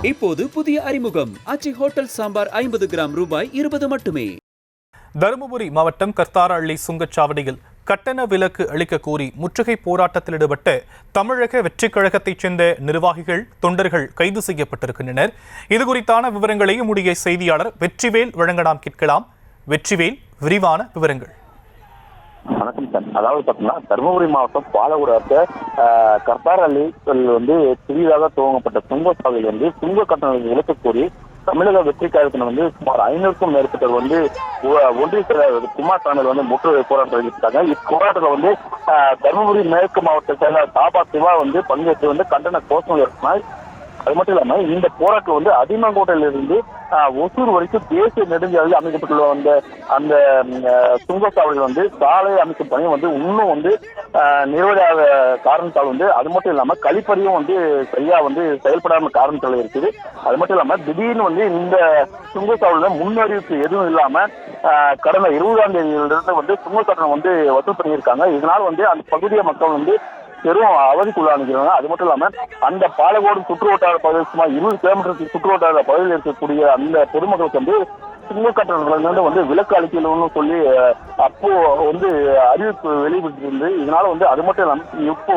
இப்போது புதிய அறிமுகம் ஆச்சி ஹோட்டல் சாம்பார் 50 கிராம் ரூபாய் 20 மட்டுமே. தருமபுரி மாவட்டம் கர்த்தாரஹள்ளி சுங்கச்சாவடியில் கட்டண விலக்கு அளிக்க கோரி முற்றுகை போராட்டத்தில் ஈடுபட்ட தமிழக வெற்றிக் கழகத்தைச் சேர்ந்த நிர்வாகிகள் தொண்டர்கள் கைது செய்யப்பட்டிருக்கின்றனர். இதுகுறித்தான விவரங்களை நம்முடைய செய்தியாளர் வெற்றிவேல் வழங்க நாம் கேட்கலாம். வெற்றிவேல், விரிவான விவரங்கள். வணக்கம் சார். அதாவது பார்த்தீங்கன்னா தருமபுரி மாவட்டம் பாலக்கோடு அடுத்த கர்த்தாரஹள்ளி புதிதாக துவங்கப்பட்ட சுங்கச்சாவடியில் சுங்க கட்டணங்களை இழக்க கோரி தமிழக வெற்றி கழகத்தினர் சுமார் 500க்கும் மேற்பட்டவர் ஒன்றிய செயலாளர் குமார் சாமியில் முற்றுகை போராட்டம் அறிவித்தாங்க. இப்போராட்டத்தில் தருமபுரி மேற்கு மாவட்ட செயலாளர் தாபா சிவா பங்கேற்று கண்டன கோஷங்கள் எழுப்பினார். அது மட்டும் இல்லாம இந்த போராட்டம் அதிமங்கோட்டையிலிருந்து ஒசூர் வரைக்கும் தேசிய நெடுஞ்சாலையில் அமைக்கப்பட்டுள்ள அந்த சுங்கச்சாவடியில் சாலை அமைக்கும் பணி இன்னும் நிறைவேறாத காரணத்தால் அது மட்டும் இல்லாம கழிப்பறியும் சரியா செயல்படாம காரணத்தால் இருக்குது. அது மட்டும் இல்லாம திடீர்னு இந்த சுங்கச்சாவடியில முன்னறிவிப்பு எதுவும் இல்லாம கடந்த 20ஆம் தேதியிலிருந்து சுங்க கட்டணம் வசூல் பண்ணியிருக்காங்க. இதனால் அந்த பகுதிய மக்கள் பெரும் அவதிக்குள்ளாகிறாங்க. அது மட்டும் இல்லாம அந்த பாலக்கோடு சுற்று வட்டார பகுதியில் சுமார் 20 கிலோமீட்டருக்கு சுற்று வட்டார பகுதியில் இருக்கக்கூடிய அந்த பொதுமக்களுக்கு சுங்க கட்டணங்கள் விலக்கு அளிக்கணும்னு சொல்லி அப்போ அறிவிப்பு வெளியிட்டிருந்து. இதனால அது மட்டும் இல்லாம இப்போ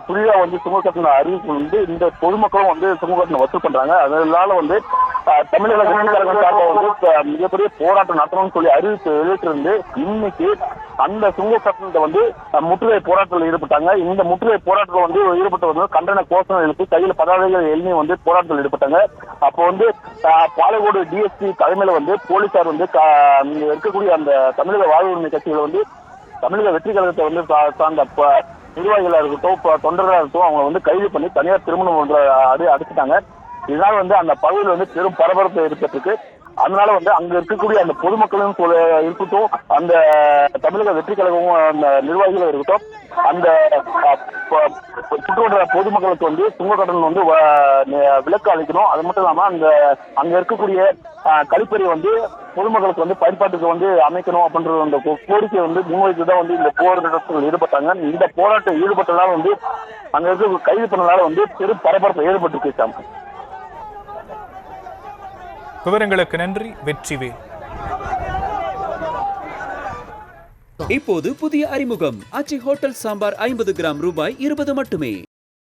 புதியா சுங்க கட்டண அறிவிப்பு இந்த பொதுமக்களும் சுங்க கட்டணம் வசூல் பண்றாங்க. அதனால தமிழக வெற்றிக்கழகம் சார்பாக மிகப்பெரிய போராட்டம் நடத்தணும்னு சொல்லி அறிவிப்பு வெளியிட்டிருந்து இன்னைக்கு அந்த சுங்க கட்டணத்தை முற்றுகை போராட்டத்தில் ஈடுபட்டாங்க. இந்த முற்றுகை போராட்டத்தில் ஈடுபட்டவர்கள் கண்டன கோஷங்கள் எழுப்பி கையில் பதாதைகள் எழுதி போராட்டத்தில் ஈடுபட்டாங்க. அப்போ பாலக்கோடு டிஎஸ்பி தலைமையில போலீசார் இருக்கக்கூடிய அந்த தமிழக வாழ்வுரிமை கட்சிகளை தமிழக வெற்றி கழகத்தை சார்ந்த நிர்வாகிகளா இருக்கட்டும் தொண்டர்களா இருக்கட்டும் அவங்க கைது பண்ணி தனியார் திருமணம் ஒன்று அடிச்சுட்டாங்க. இதனால அந்த பகுதியில் பெரும் பரபரப்பு ஏற்பட்டிருக்கு. அதனால அங்க இருக்கக்கூடிய அந்த பொதுமக்களும் இருக்கட்டும், அந்த தமிழக வெற்றி கழகமும் அந்த நிர்வாகிகளும் இருக்கட்டும், அந்த சுற்றுவட்டார பொதுமக்களுக்கு சுங்க கட்டணம் விலக்கு அளிக்கணும். அது மட்டும் இல்லாம அங்க இருக்கக்கூடிய கழிப்பறை பொதுமக்களுக்கு பயன்பாட்டுக்கு அமைக்கணும் அப்படின்ற அந்த கோரிக்கை முன்வைத்துதான் இந்த போராட்டத்தில் ஈடுபட்டாங்க. இந்த போராட்டம் ஈடுபட்டதால அங்க இருக்க கைது பண்ணதால பெரும் பரபரப்பு ஏற்பட்டிருக்கு. விவரங்களுக்கு நன்றி வெற்றிவேல். இப்போது புதிய அறிமுகம் ஆச்சி ஹோட்டல் சாம்பார் 50 கிராம் ரூபாய் 20 மட்டுமே.